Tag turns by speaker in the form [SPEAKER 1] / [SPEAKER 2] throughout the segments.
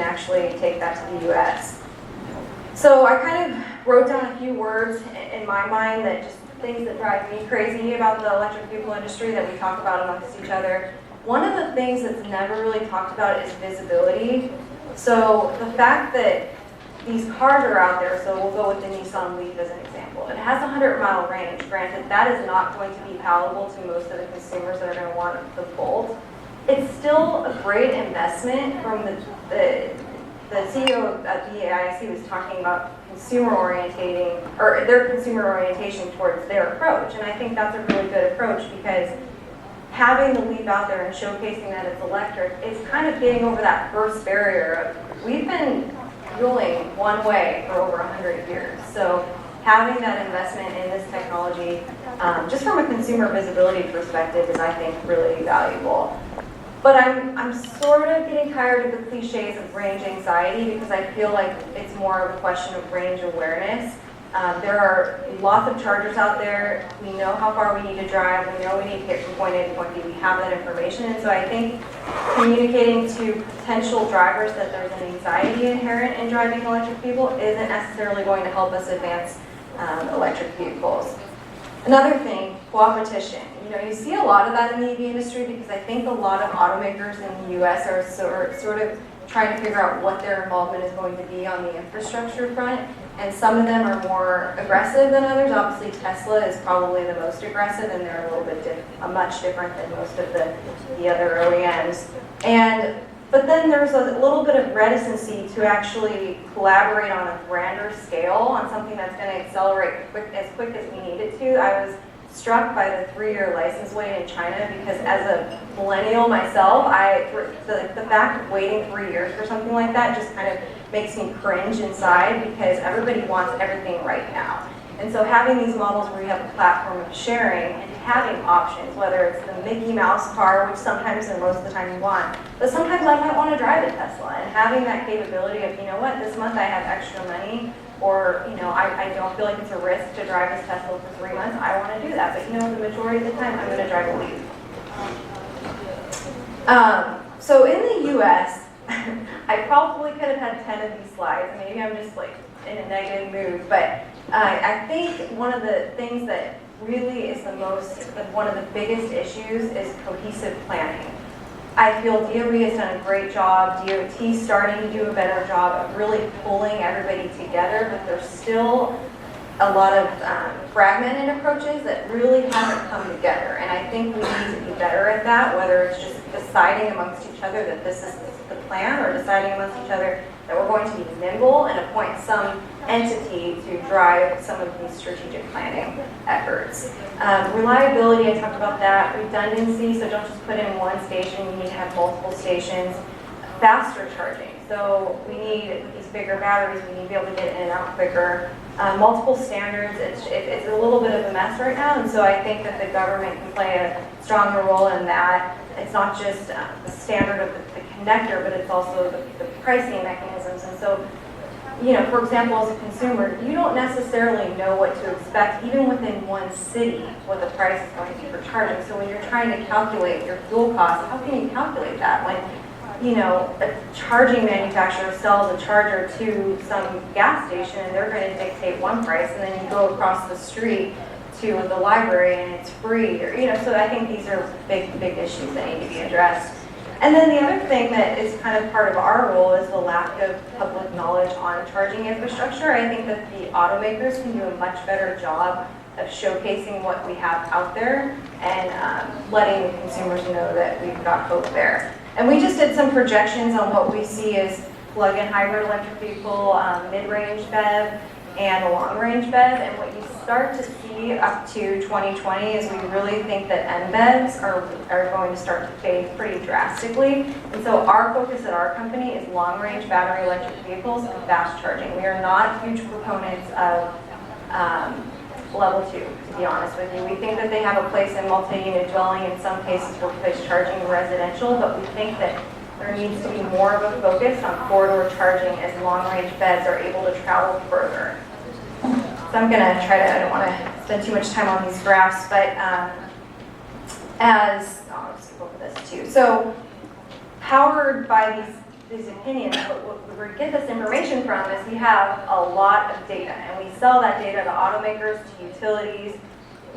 [SPEAKER 1] can actually take that to the US. So I kind of wrote down a few words in my mind that just things that drive me crazy about the electric vehicle industry that we talk about amongst each other. One of the things that's never really talked about is visibility. So the fact that these cars are out there, so we'll go with the Nissan Leaf as an example. It has a 100-mile range. Granted, that is not going to be palatable to most of the consumers that are going to want the Bolt. It's still a great investment. From the CEO of BAIC was talking about consumer orientating, or their consumer orientation towards their approach. And I think that's a really good approach, because having the Leaf out there and showcasing that it's electric, it's kind of getting over that first barrier of, we've been fueling one way for over 100 years. So having that investment in this technology, just from a consumer visibility perspective, is, I think, really valuable. But I'm sort of getting tired of the cliches of range anxiety, because I feel like it's more of a question of range awareness. There are lots of chargers out there. We know how far we need to drive. We know we need to get from point A to point B. We have that information. And so I think communicating to potential drivers that there's an anxiety inherent in driving electric vehicles isn't necessarily going to help us advance electric vehicles. Another thing, coopetition. You see a lot of that in the EV industry, because I think a lot of automakers in the US are sort of trying to figure out what their involvement is going to be on the infrastructure front. And some of them are more aggressive than others. Obviously, Tesla is probably the most aggressive, and they're a little bit much different than most of the other OEMs. But then there's a little bit of reticency to actually collaborate on a grander scale on something that's going to accelerate as quick as we need it to. I was struck by the 3-year license wait in China, because as a millennial myself, the fact of waiting 3 years for something like that just kind of makes me cringe inside, because everybody wants everything right now. And so having these models where you have a platform of sharing and having options, whether it's the Mickey Mouse car, which sometimes and most of the time you want, but sometimes I might want to drive a Tesla, and having that capability of, this month I have extra money, or I don't feel like it's a risk to drive this Tesla for 3 months, I want to do that. But the majority of the time I'm going to drive a Leaf. So in the US, I probably could have had 10 of these slides. Maybe I'm just like in a negative mood, but I think one of the things that really is one of the biggest issues is cohesive planning. I feel DOE has done a great job, DOT's starting to do a better job of really pulling everybody together, but there's still a lot of fragmented approaches that really haven't come together. And I think we need to be better at that, whether it's just deciding amongst each other that this is the plan, or deciding amongst each other that we're going to be nimble and appoint some entity to drive some of these strategic planning efforts. Reliability, I talked about that. Redundancy, so don't just put in one station, you need to have multiple stations. Faster charging, so we need these bigger batteries, we need to be able to get in and out quicker. Multiple standards, it's a little bit of a mess right now, and so I think that the government can play a stronger role in that. It's not just the standard of the connector, but it's also the pricing mechanisms. And so, for example, as a consumer, you don't necessarily know what to expect, even within one city, what the price is going to be for charging. So when you're trying to calculate your fuel costs, how can you calculate that when a charging manufacturer sells a charger to some gas station and they're going to dictate one price, and then you go across the street to the library and it's free, so I think these are big issues that need to be addressed. And then the other thing that is kind of part of our role is the lack of public knowledge on charging infrastructure. I think that the automakers can do a much better job of showcasing what we have out there and letting the consumers know that we've got hope there. And we just did some projections on what we see as plug-in hybrid electric vehicle, mid-range BEV, and a long-range BEV. And what you start to see up to 2020 is we really think that NBEVs are going to start to fade pretty drastically. And so our focus at our company is long-range battery electric vehicles and fast charging. We are not huge proponents of level 2, to be honest with you. We think that they have a place in multi-unit dwelling, in some cases workplace charging residential, but we think that there needs to be more of a focus on corridor charging as long-range BEVs are able to travel further. So I'm going to try to, I don't want to spend too much time on these graphs, but I'll just go over this too. So powered by these these opinions, but what we get this information from is we have a lot of data, and we sell that data to automakers, to utilities,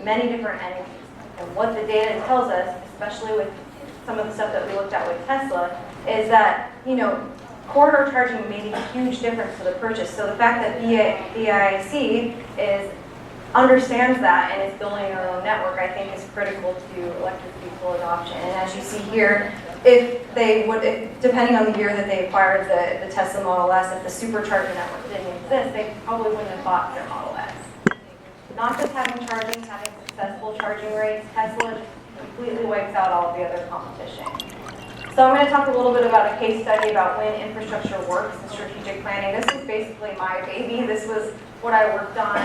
[SPEAKER 1] many different entities. And what the data tells us, especially with some of the stuff that we looked at with Tesla, is that, you know, corridor charging made a huge difference to the purchase. So the fact that BIC understands that and is building their own network, I think is critical to electric vehicle adoption. And as you see here, depending on the year that they acquired the Tesla Model S, if the supercharger network didn't exist, they probably wouldn't have bought their Model S. Not just having charging, having successful charging rates, Tesla just completely wipes out all of the other competition. So I'm going to talk a little bit about a case study about when infrastructure works and strategic planning. This is basically my baby. This was what I worked on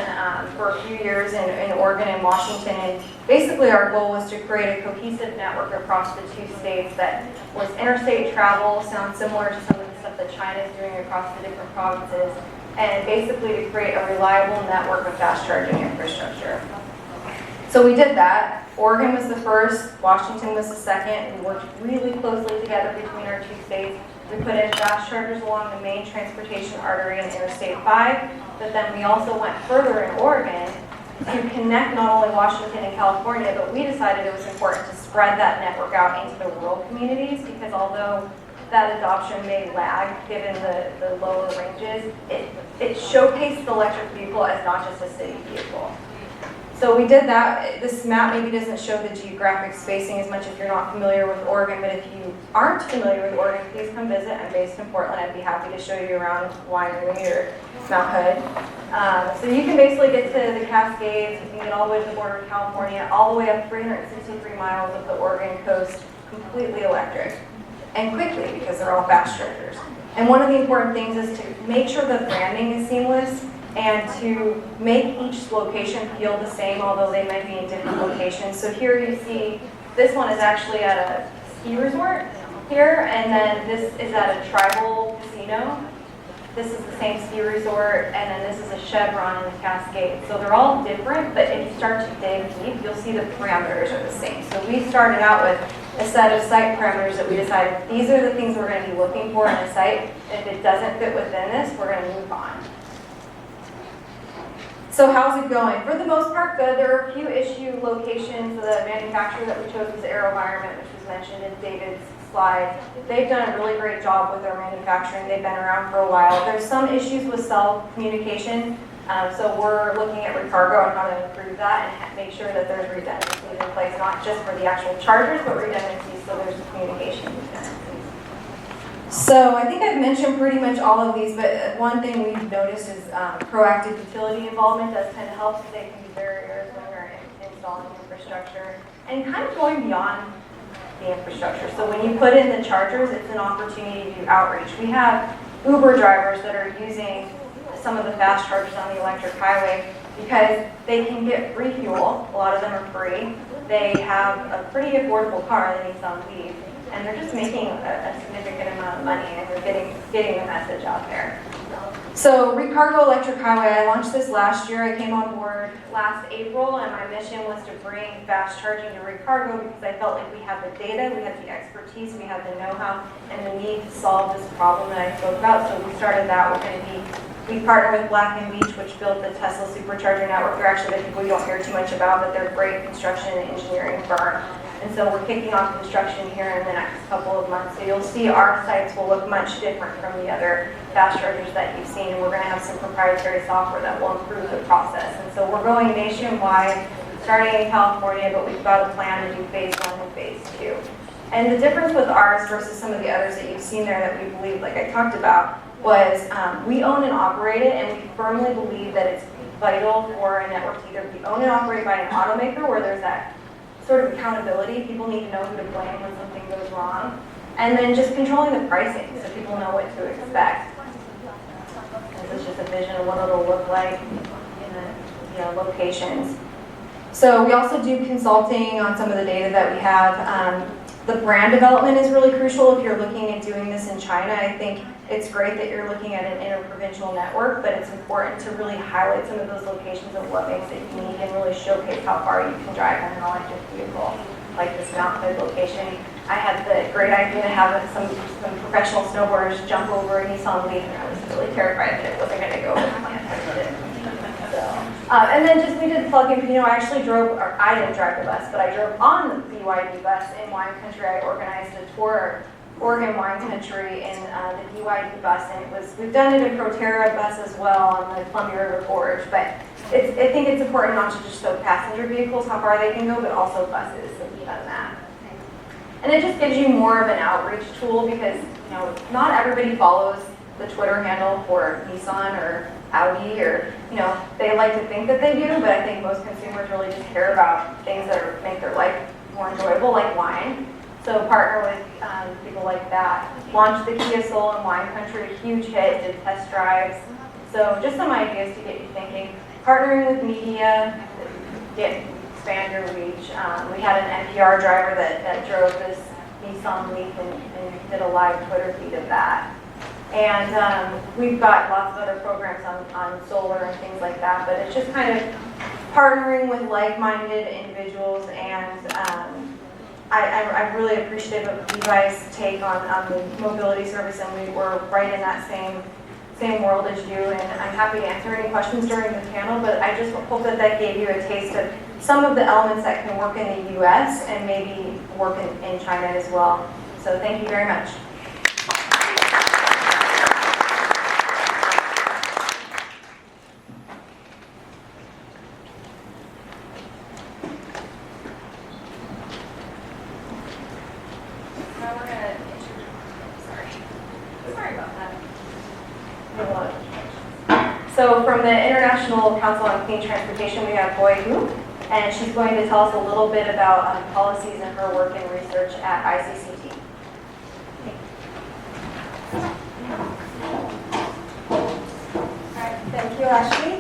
[SPEAKER 1] for a few years in Oregon and Washington. And basically our goal was to create a cohesive network across the two states that was interstate travel, sounds similar to some of the stuff that China is doing across the different provinces, and basically to create a reliable network of fast charging infrastructure. So we did that. Oregon was the first, Washington was the second. We worked really closely together between our two states. We put in fast chargers along the main transportation artery in Interstate 5, but then we also went further in Oregon to connect not only Washington and California, but we decided it was important to spread that network out into the rural communities, because although that adoption may lag given the lower ranges, it showcased the electric vehicle as not just a city vehicle. So we did that. This map maybe doesn't show the geographic spacing as much if you're not familiar with Oregon, but if you aren't familiar with Oregon, please come visit. I'm based in Portland. I'd be happy to show you around Winery or Mount Hood. So you can basically get to the Cascades, you can get all the way to the border of California, all the way up 363 miles of the Oregon coast, completely electric. And quickly, because they're all fast chargers. And one of the important things is to make sure the branding is seamless and to make each location feel the same, although they might be in different locations. So here you see, this one is actually at a ski resort here, and then this is at a tribal casino. This is the same ski resort, and then this is a Chevron in the Cascades. So they're all different, but if you start to dig deep, you'll see the parameters are the same. So we started out with a set of site parameters that we decided these are the things we're going to be looking for in a site. And if it doesn't fit within this, we're going to move on. So how's it going? For the most part, good. There are a few issue locations. The manufacturer that we chose was AeroVironment, which was mentioned in David's slide. They've done a really great job with their manufacturing. They've been around for a while. There's some issues with cell communication. So we're looking at Recargo and how to improve that and make sure that there's redundancies in place, not just for the actual chargers, but redundancies so there's communication redundancies. So I think I've mentioned pretty much all of these, but one thing we've noticed is proactive utility involvement does tend to help, because they can be barriers when you're installing infrastructure and kind of going beyond the infrastructure. So when you put in the chargers, it's an opportunity to do outreach. We have Uber drivers that are using some of the fast chargers on the electric highway because they can get free fuel. A lot of them are free. They have a pretty affordable car. They need some leave. And they're just making a significant amount of money, and they're getting the message out there. So Recargo Electric Highway, I launched this last year. I came on board last April, and my mission was to bring fast charging to Recargo because I felt like we had the data, we had the expertise, we had the know-how, and the need to solve this problem that I spoke about. So we started that. We partnered with Black & Veatch, which built the Tesla Supercharger network. They're actually the people you don't hear too much about, but they're a great construction and engineering firm. And so we're kicking off construction here in the next couple of months. So you'll see our sites will look much different from the other fast chargers that you've seen. And we're going to have some proprietary software that will improve the process. And so we're going nationwide, starting in California, but we've got a plan to do phase 1 and phase 2. And the difference with ours versus some of the others that you've seen there that we believe, like I talked about, was we own and operate it, and we firmly believe that it's vital for a network to either be owned and operated by an automaker, where there's that sort of accountability. People need to know who to blame when something goes wrong. And then just controlling the pricing so people know what to expect. This is just a vision of what it'll look like in the locations. So we also do consulting on some of the data that we have. The brand development is really crucial if you're looking at doing this in China. I think it's great that you're looking at an interprovincial network, but it's important to really highlight some of those locations of what makes it unique and really showcase how far you can drive on an electric vehicle, like this Mount Hood location. I had the great idea to have some professional snowboarders jump over a Nissan Leaf, and I was really terrified that it wasn't going to go as planned, but it did. So, and then just we did plug-in, I actually drove, or I didn't drive the bus, but I drove on the BYD bus in wine country. I organized a tour, Oregon wine country, in the BYD bus, and we've done it in Proterra bus as well on the Columbia River Gorge, but I think it's important not to just show passenger vehicles how far they can go, but also buses, and we've done that. And it just gives you more of an outreach tool because, not everybody follows the Twitter handle for Nissan or Audi or, they like to think that they do, but I think most consumers really just care about things that make their life more enjoyable, like wine. So partner with people like that. Launched the Kia Soul in wine country, huge hit, did test drives. So just some ideas to get you thinking. Partnering with media, expand your reach. We had an NPR driver that drove this Nissan Leaf and did a live Twitter feed of that. And we've got lots of other programs on solar and things like that, but it's just kind of partnering with like-minded individuals, and I'm really appreciative of Levi's take on the mobility service, and we're right in that same world as you, and I'm happy to answer any questions during the panel, but I just hope that gave you a taste of some of the elements that can work in the U.S. and maybe work in China as well. So thank you very much. So from the International Council on Clean Transportation, we have Boy Hu, and she's going to tell us a little bit about policies and her work and research at ICCT.
[SPEAKER 2] Thank you, Ashley.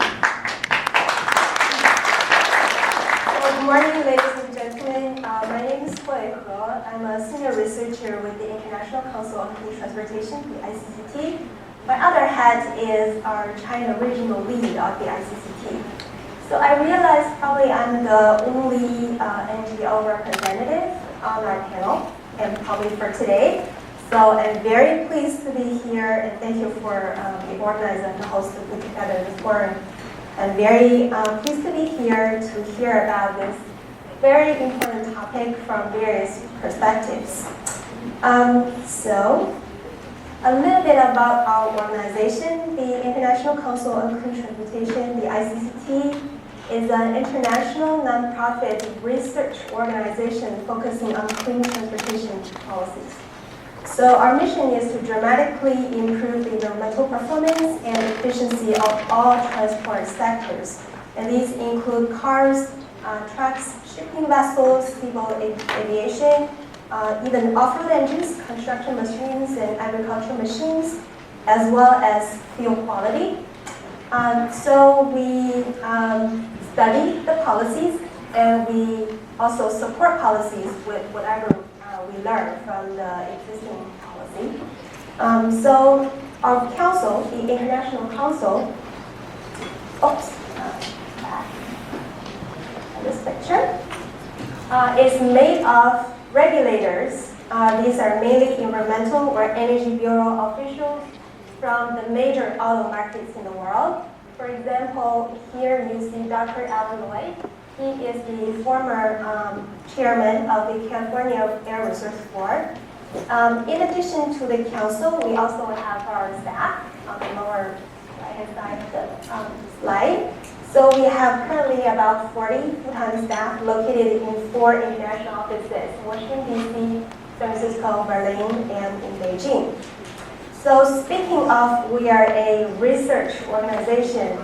[SPEAKER 2] Good morning, ladies and gentlemen. My name is Boy Hu. I'm a senior researcher with the International Council on Clean Transportation, the ICCT. My other hat is our China regional lead of the ICCT. So I realized probably I'm the only NGO representative on our panel, and probably for today. So I'm very pleased to be here, and thank you for the organizer and the host to put together this forum. I'm very pleased to be here to hear about this very important topic from various perspectives. So a little bit about our organization. The International Council on Clean Transportation, the ICCT, is an international nonprofit research organization focusing on clean transportation policies. So our mission is to dramatically improve the environmental performance and efficiency of all transport sectors. And these include cars, trucks, shipping vessels, civil aviation, even off-road engines, construction machines, and agricultural machines, as well as fuel quality. So we study the policies, and we also support policies with whatever we learn from the existing policy. So our council, the International Council, this picture, is made of regulators. These are mainly environmental or energy bureau officials from the major auto markets in the world. For example, here you see Dr. Alan Lloyd. He is the former chairman of the California Air Resources Board. In addition to the council, we also have our staff on the lower right-hand side of the slide. So we have currently about 40 full-time staff located in 4 international offices: Washington, D.C., San Francisco, Berlin, and in Beijing. So speaking of, we are a research organization.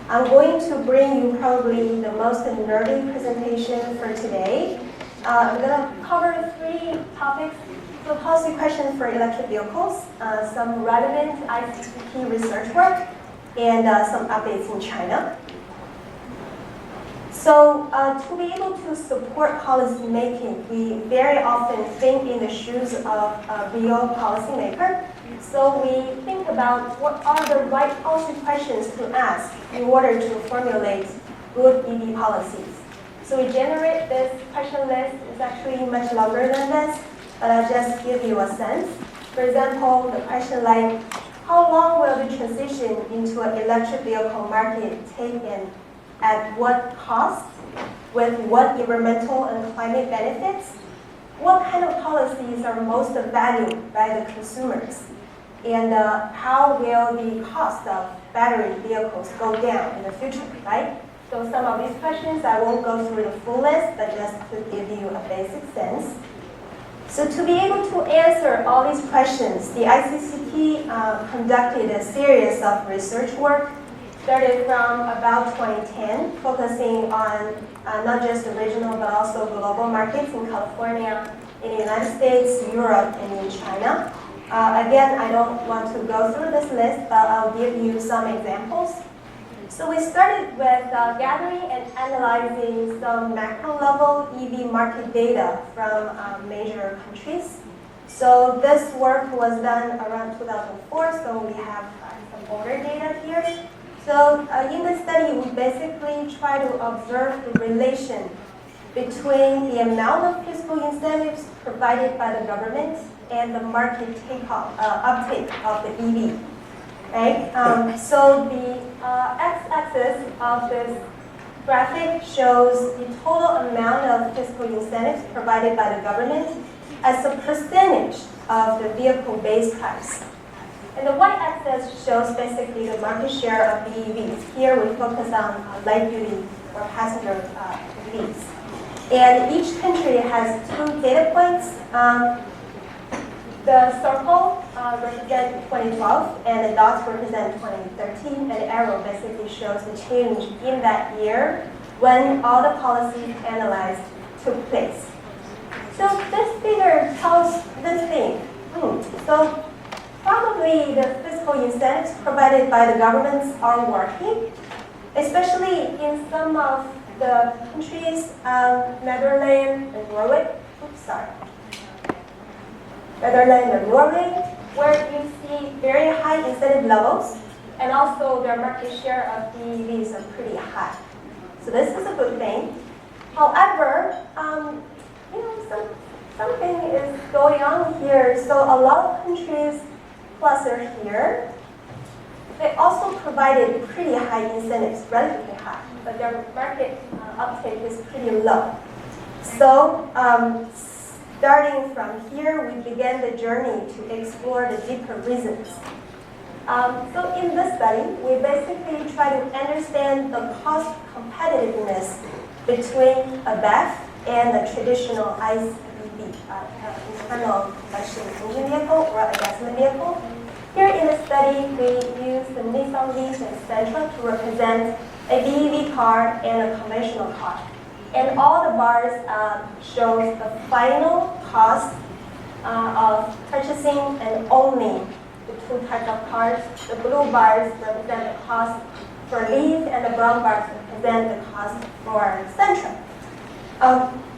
[SPEAKER 2] I'm going to bring you probably the most nerdy presentation for today. I'm going to cover 3 topics: so policy questions for electric vehicles, some relevant ICCT research work, and some updates in China. So to be able to support policy making, we very often think in the shoes of a real policymaker. So we think about what are the right policy questions to ask in order to formulate good EV policies. So we generate this question list. It's actually much longer than this. but I'll just give you a sense. For example, the question like, how long will the transition into an electric vehicle market take and at what cost, with what environmental and climate benefits? What kind of policies are most valued by the consumers? And how will the cost of battery vehicles go down in the future, right? So some of these questions, I won't go through the full list, but just to give you a basic sense. So to be able to answer all these questions, the ICCT conducted a series of research work, started from about 2010, focusing on not just the regional but also global markets in California, in the United States, Europe, and in China. Again, I don't want to go through this list, but I'll give you some examples. So we started with gathering and analyzing some macro-level EV market data from major countries. So this work was done around 2004, so we have some older data here. So in this study, we basically try to observe the relation between the amount of fiscal incentives provided by the government and the market uptake of the EV. Right? So the x-axis of this graphic shows the total amount of fiscal incentives provided by the government as a percentage of the vehicle base price. And the y-axis shows basically the market share of BEVs. Here we focus on light-duty or passenger EVs. And each country has two data points. The circle represents 2012, and the dots represent 2013, and the arrow basically shows the change in that year when all the policies analyzed took place. So this figure tells this thing. So probably the fiscal incentives provided by the governments are working, especially in some of the countries, Netherlands and Norway. Netherlands and Norway, where you see very high incentive levels, and also their market share of BEVs are pretty high. So this is a good thing. However, something is going on here. So a lot of countries, plus are here, they also provided pretty high incentives, relatively high, but their market uptake is pretty low. So starting from here, we began the journey to explore the deeper reasons. So in this study, we basically try to understand the cost competitiveness between a BEV and a traditional ICE EV, internal combustion engine vehicle or a gasoline vehicle. Here in the study, we use the Nissan Leaf and Sentra to represent a BEV car and a conventional car. And all the bars shows the final cost of purchasing and owning the two types of cars. The blue bars represent the cost for Leaf, and the brown bars represent the cost for Sentra.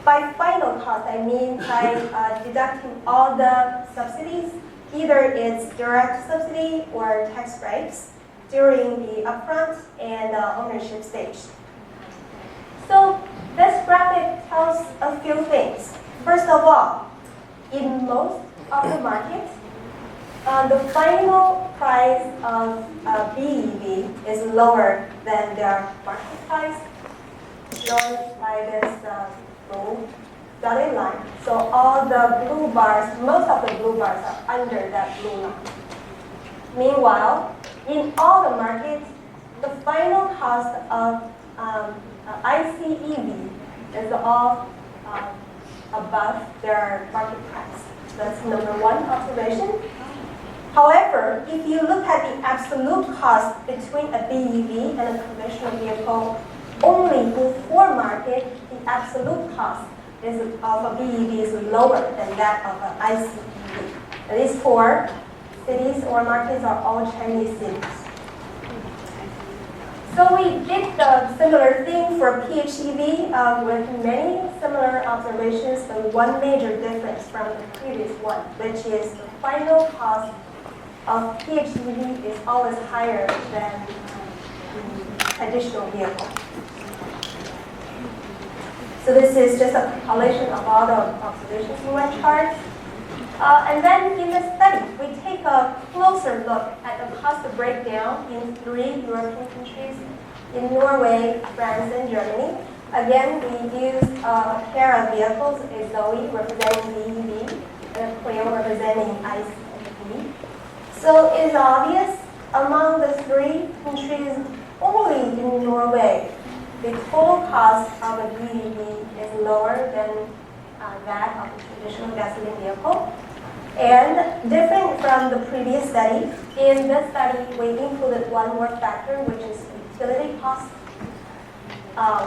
[SPEAKER 2] By final cost, I mean by deducting all the subsidies, either it's direct subsidy or tax breaks during the upfront and ownership stage. So this graphic tells a few things. First of all, in most of the markets, the final price of BEV is lower than their market price, shown by this blue dotted line. So all the blue bars, most of the blue bars are under that blue line. Meanwhile, in all the markets, the final cost of ICE EV is all above their market price. That's number one observation. However, if you look at the absolute cost between a BEV and a conventional vehicle, only in 4 markets, the absolute cost of a BEV is lower than that of an ICE EV. These 4 cities or markets are all Chinese cities. So we did the similar thing for PHEV with many similar observations, but one major difference from the previous one, which is the final cost of PHEV is always higher than the traditional vehicle. So this is just a compilation of all the observations in one chart. And then in the study, we take a closer look at the cost breakdown in 3 European countries, in Norway, France, and Germany. Again, we use a pair of vehicles, a Zoe representing BEV, and a Clio representing ICE and EV. So it's obvious among the 3 countries, only in Norway, the total cost of a BEV is lower than that of a traditional gasoline vehicle. And different from the previous study, in this study we included one more factor, which is utility cost,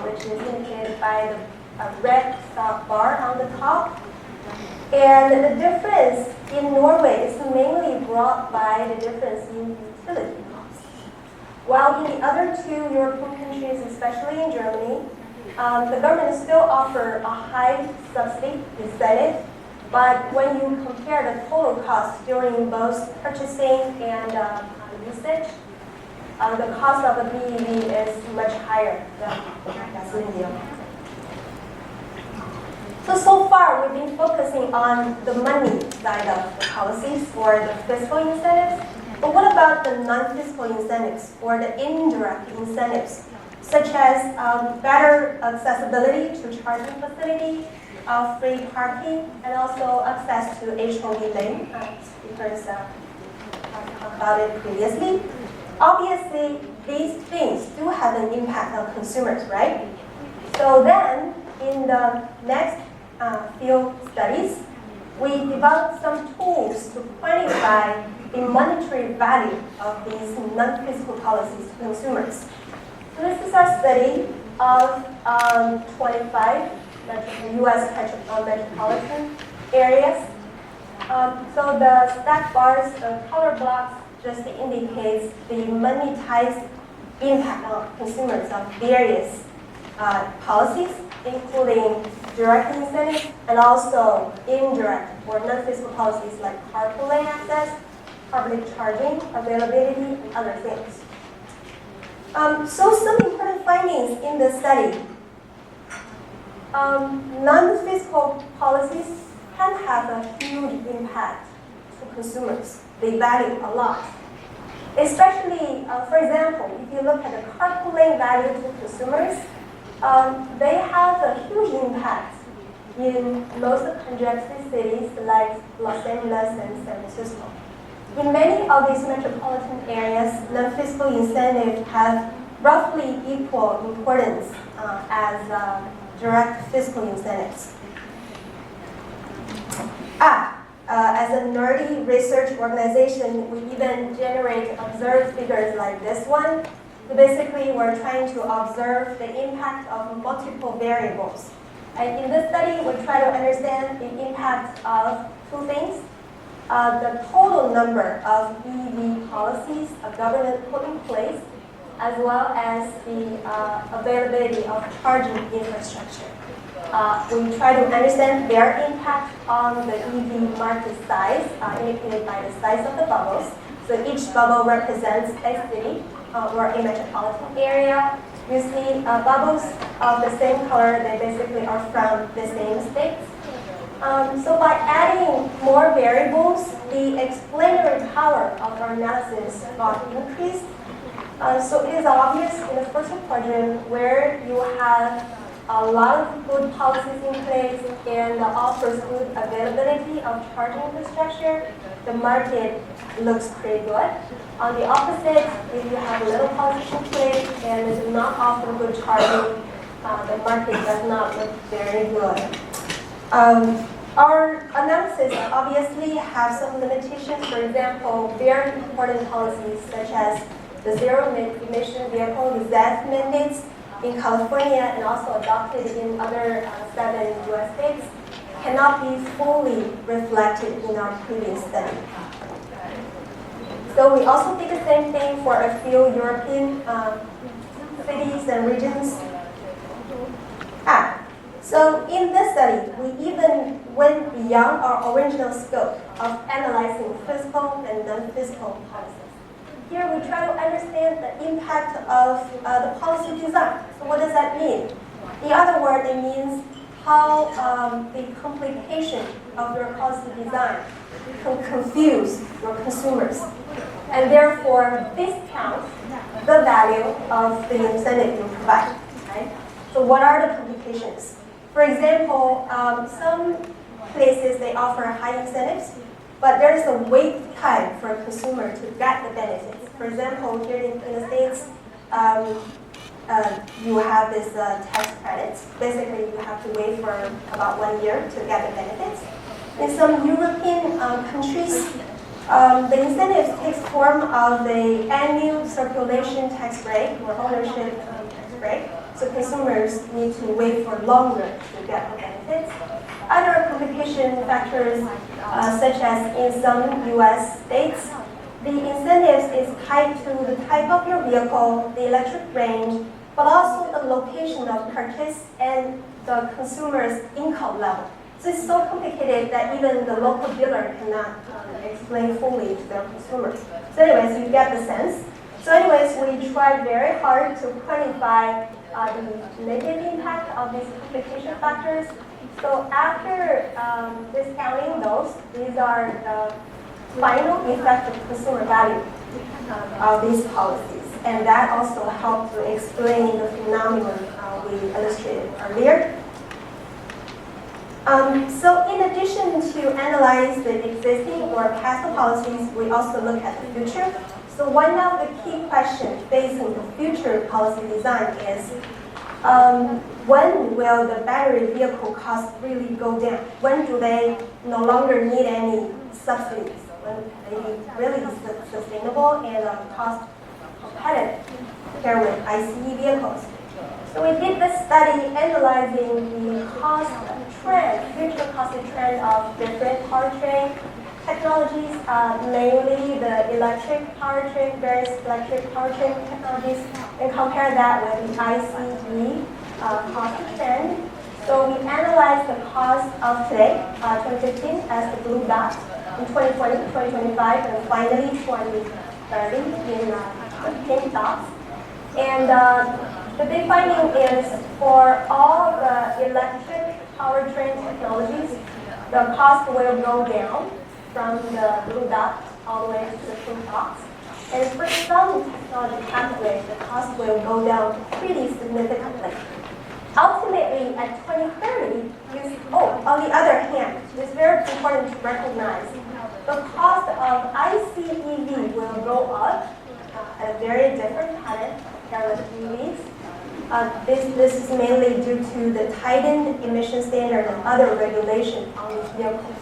[SPEAKER 2] which is indicated by the red bar on the top. And the difference in Norway is mainly brought by the difference in utility costs. While in the other 2 European countries, especially in Germany, the government still offers a high subsidy incentive, but when you compare the total cost during both purchasing and usage, the cost of a BEV is much higher than gasoline vehicle. So far, we've been focusing on the money side of the policies for the fiscal incentives. But what about the non-fiscal incentives or the indirect incentives, such as better accessibility to charging facility, free parking, and also access to HOV lane? Speakers talked about it previously. Obviously, these things do have an impact on consumers, right? So then, in the next field studies, we developed some tools to quantify the monetary value of these non-fiscal policies to consumers. So this is our study of 25 U.S. metropolitan areas. So the stacked bars, the color blocks, just indicates the monetized impact on consumers of various policies, including direct incentives and also indirect or non-fiscal policies like carpooling access, public charging, availability, and other things. So some important findings in the study. Non-fiscal policies can have a huge impact to consumers. They value a lot. Especially, for example, if you look at the carpooling value to consumers, they have a huge impact in most congested cities like Los Angeles and San Francisco. In many of these metropolitan areas, non-fiscal incentives have roughly equal importance as direct fiscal incentives. As a nerdy research organization, we even generate observed figures like this one. So basically, we're trying to observe the impact of multiple variables. And in this study, we try to understand the impact of 2 things. The total number of EV policies a government put in place, as well as the availability of charging infrastructure. We try to understand their impact on the EV market size, indicated by the size of the bubbles. So each bubble represents a city or a metropolitan area. You see bubbles of the same color, they basically are from the same states. So by adding more variables, the explanatory power of our analysis got increased. So it is obvious in the first quadrant where you have a lot of good policies in place and offers good availability of charging infrastructure, the market looks pretty good. On the opposite, if you have little policies in place and it does not offer good charging, the market does not look very good. Our analysis obviously has some limitations. For example, very important policies such as the zero-emission vehicle, the ZEV mandates in California and also adopted in other 7 U.S. states cannot be fully reflected in our previous study. So we also did the same thing for a few European cities and regions. So in this study, we even went beyond our original scope of analyzing fiscal and non-fiscal policies. Here we try to understand the impact of the policy design. So what does that mean? In other words, it means how the complication of your policy design can confuse your consumers, and therefore discount the value of the incentive you provide. Right? So what are the complications? For example, some places they offer high incentives, but there is a wait time for a consumer to get the benefits. For example, here in the States, you have this tax credits. Basically, you have to wait for about 1 year to get the benefits. In some European countries, the incentives takes form of the annual circulation tax break or ownership tax break. So consumers need to wait for longer to get the benefits. Other complication factors, such as in some U.S. states, the incentives is tied to the type of your vehicle, the electric range, but also the location of purchase and the consumer's income level. So it's so complicated that even the local dealer cannot explain fully to their consumers. So anyways, you get the sense. So anyways, we tried very hard to quantify the negative impact of these complication factors. So after discounting those, these are the final effect of consumer value of these policies. And that also helped to explain the phenomenon we illustrated earlier. So in addition to analyze the existing or past policies, we also look at the future. So one of the key questions facing the future policy design is, when will the battery vehicle cost really go down? When do they no longer need any subsidies? When they really sustainable and cost competitive compared with ICE vehicles? So we did this study analyzing the cost trend, future cost trend of different powertrain technologies, mainly the electric powertrain, various electric powertrain technologies, and compare that with the ICE cost trend. So we analyzed the cost of today, 2015, as the blue dot, in 2020, 2025, and finally 2030 in the pink dots. And the big finding is for all the electric powertrain technologies, the cost will go down from the blue dot all the way to the pink dots. And for some technology pathways, the cost will go down pretty significantly. Ultimately, at 2030, on the other hand, it's very important to recognize the cost of ICE EV will go up at a very different pattern compared with EVs. This is mainly due to the tightened emission standard and other regulations on these vehicles.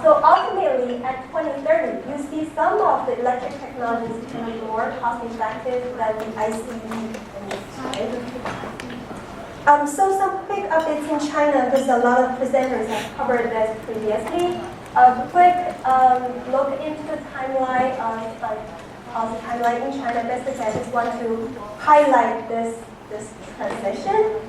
[SPEAKER 2] So ultimately, at 2030, you see some of the electric technologies can be more cost-effective than the ICE engines. So some quick updates in China, because a lot of presenters have covered this previously. A quick look into the timeline of the timeline in China. Basically, I just want to highlight this transition.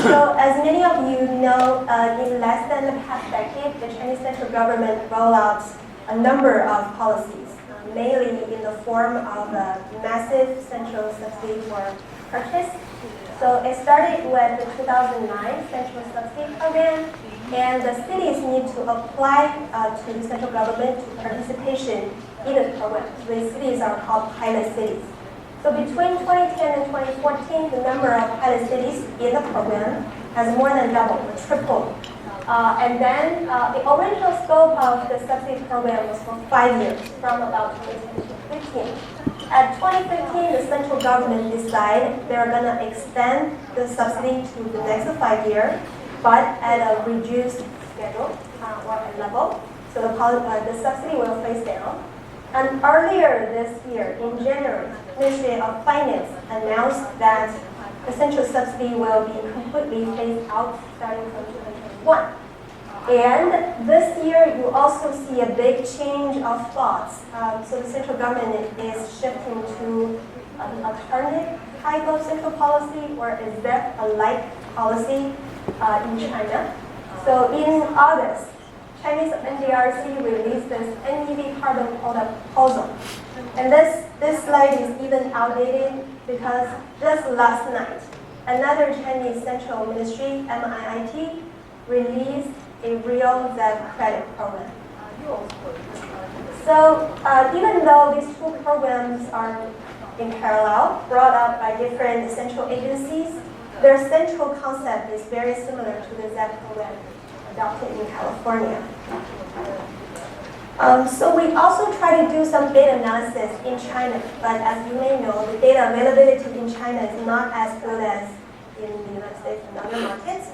[SPEAKER 2] So as many of you know, in less than the past decade, the Chinese central government rolled out a number of policies, mainly in the form of a massive central subsidy for purchase. So it started with the 2009 central subsidy program, and the cities need to apply to the central government to participation in the program. So these cities are called pilot cities. So between 2010 and 2014, the number of pilot cities in the program has more than doubled, or tripled. And then the original scope of the subsidy program was for 5 years, from about 2010 to 2015. At 2015, the central government decided they're going to extend the subsidy to the next 5 years, but at a reduced schedule or a level. So the subsidy will phase down. And earlier this year, in January, Ministry of Finance announced that the central subsidy will be completely phased out starting from 2021. And this year, you also see a big change of thoughts. So the central government is shifting to an alternative type of central policy, or is that a like policy in China? So in August, Chinese NDRC released this NEV carbon quota proposal. And this slide is even outdated because just last night, another Chinese central ministry, MIIT, released a real ZEV credit program. So even though these two programs are in parallel, brought up by different central agencies, their central concept is very similar to the ZEV program adopted in California. So we also try to do some data analysis in China, but as you may know, the data availability in China is not as good as in the United States and other markets.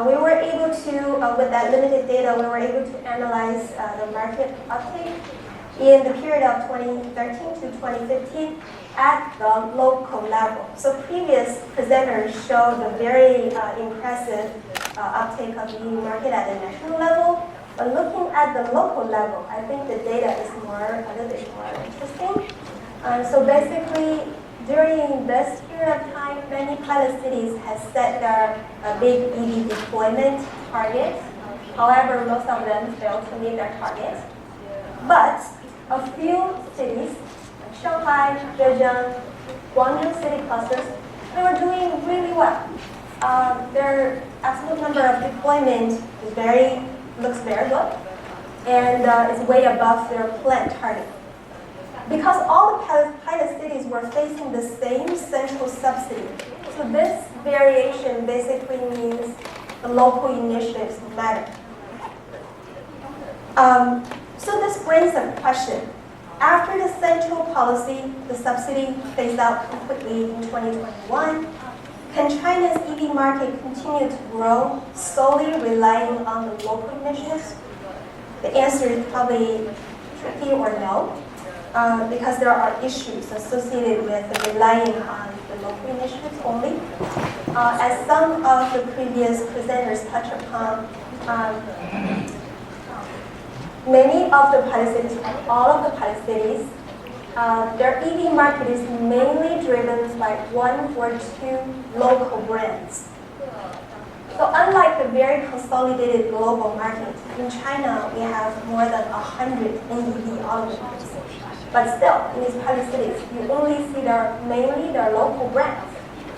[SPEAKER 2] We were able to, with that limited data, we were able to analyze the market uptake in the period of 2013 to 2015 at the local level. So previous presenters showed a very impressive uptake of the EV market at the national level. But looking at the local level, I think the data is a little bit more interesting. So basically, during this period of time, many pilot cities have set their big EV deployment targets. However, most of them failed to meet their targets. But a few cities, like Shanghai, Zhejiang, Guangzhou city clusters, they were doing really well. Their absolute number of deployment looks very good, and is way above their planned target. Because all the pilot cities were facing the same central subsidy, so this variation basically means the local initiatives matter. So this brings a question. After the central policy, the subsidy phased out completely in 2021, can China's EV market continue to grow solely relying on the local initiatives? The answer is probably tricky or no, because there are issues associated with relying on the local initiatives only. As some of the previous presenters touched upon, many of the pilot cities, all of the pilot cities, their EV market is mainly driven by one or two local brands. So unlike the very consolidated global market, in China we have more than 100 NEV automakers. But still, in these pilot cities, you only see mainly their local brands.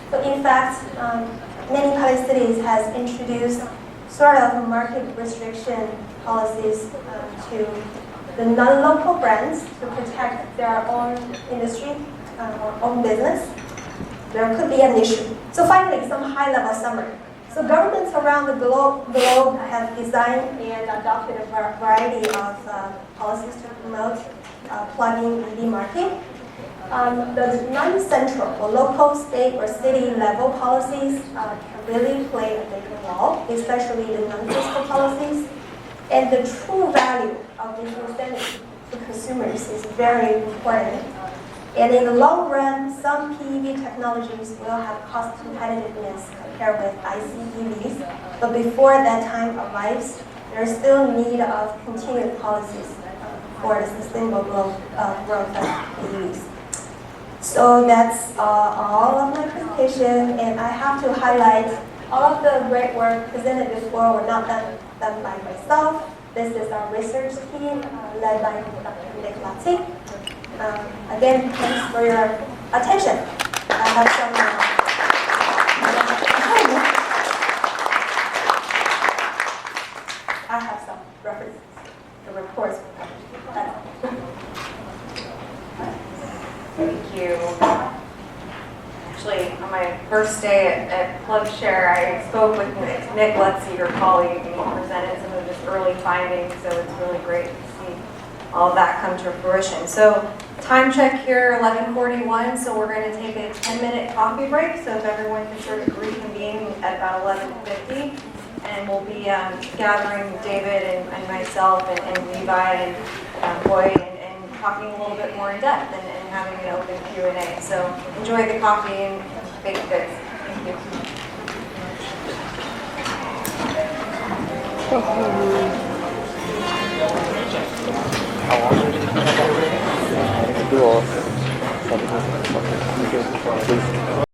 [SPEAKER 2] So in fact, many pilot cities has introduced sort of market restriction policies to the non-local brands to protect their own industry or own business. There could be an issue. So finally, some high-level summary. So governments around the globe have designed and adopted a variety of policies to promote plug-in EV market. The non-central or local, state, or city level policies can really play a big role, especially the non-fiscal policies. And the true value of these incentives to consumers is very important. And in the long run, some PEV technologies will have cost competitiveness compared with ICE EVs. But before that time arrives, there is still need of continued policies for the sustainable growth of PEVs. So that's all of my presentation, and I have to highlight all of the great work presented before were not done by myself. This is our research team led by Dr. Nick Latzi. Again, thanks for your attention. I have some references, the reports.
[SPEAKER 1] Thank you. Actually, on my first day at PlugShare, I spoke with Nick Lutzy, your colleague, and he presented some of his early findings, so it's really great to see all of that come to fruition. So time check here, 11:41, so we're going to take a 10-minute coffee break, so if everyone can sort of reconvene at about 11:50, and we'll be gathering David and myself and Levi and Boyd and talking a little bit more in depth and having an open Q&A. So enjoy the coffee and baked goods. Thank you.
[SPEAKER 3] How long did it take?